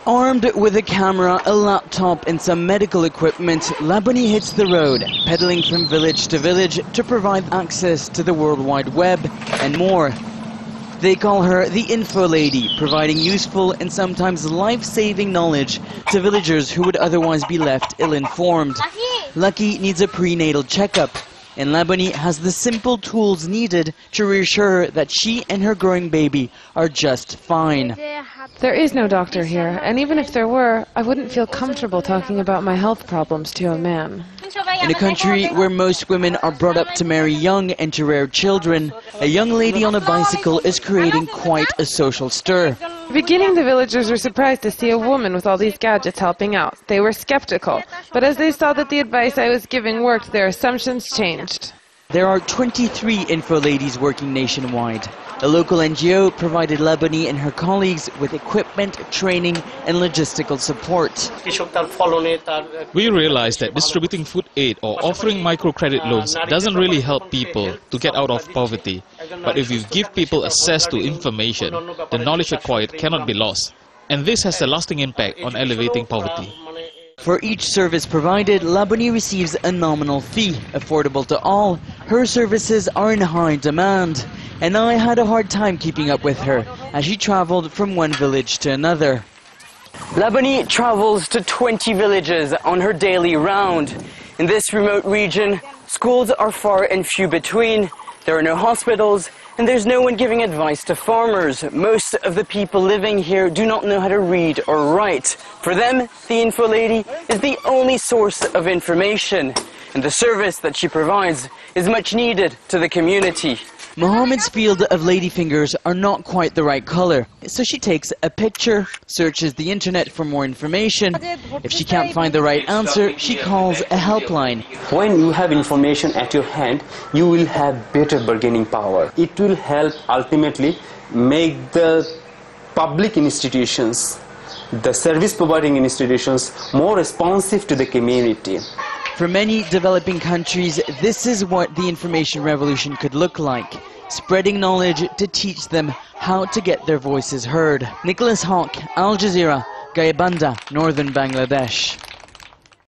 Armed with a camera, a laptop and some medical equipment, Labani hits the road, pedaling from village to village to provide access to the World Wide Web and more. They call her the InfoLady, providing useful and sometimes life-saving knowledge to villagers who would otherwise be left ill-informed. Lucky needs a prenatal checkup, and Labani has the simple tools needed to reassure her that she and her growing baby are just fine. There is no doctor here, and even if there were, I wouldn't feel comfortable talking about my health problems to a man. In a country where most women are brought up to marry young and to rear children, a young lady on a bicycle is creating quite a social stir. At the beginning, the villagers were surprised to see a woman with all these gadgets helping out. They were skeptical, but as they saw that the advice I was giving worked, their assumptions changed. There are 23 InfoLadies working nationwide. A local NGO provided Labani and her colleagues with equipment, training and logistical support. We realized that distributing food aid or offering microcredit loans doesn't really help people to get out of poverty. But if you give people access to information, the knowledge acquired cannot be lost. And this has a lasting impact on elevating poverty. For each service provided, Labani receives a nominal fee, affordable to all. Her services are in high demand, and I had a hard time keeping up with her as she traveled from one village to another. Labani travels to 20 villages on her daily round. In this remote region, schools are far and few between. There are no hospitals, and there's no one giving advice to farmers. Most of the people living here do not know how to read or write. For them, the InfoLady is the only source of information, and the service that she provides is much needed to the community. Mohammed's field of ladyfingers are not quite the right color, so she takes a picture, searches the internet for more information. If she can't find the right answer, she calls a helpline. When you have information at your hand, you will have better bargaining power. It will help ultimately make the public institutions, the service providing institutions, more responsive to the community. For many developing countries, this is what the information revolution could look like. Spreading knowledge to teach them how to get their voices heard. Nicholas Hawk, Al Jazeera, Gaibandha, northern Bangladesh.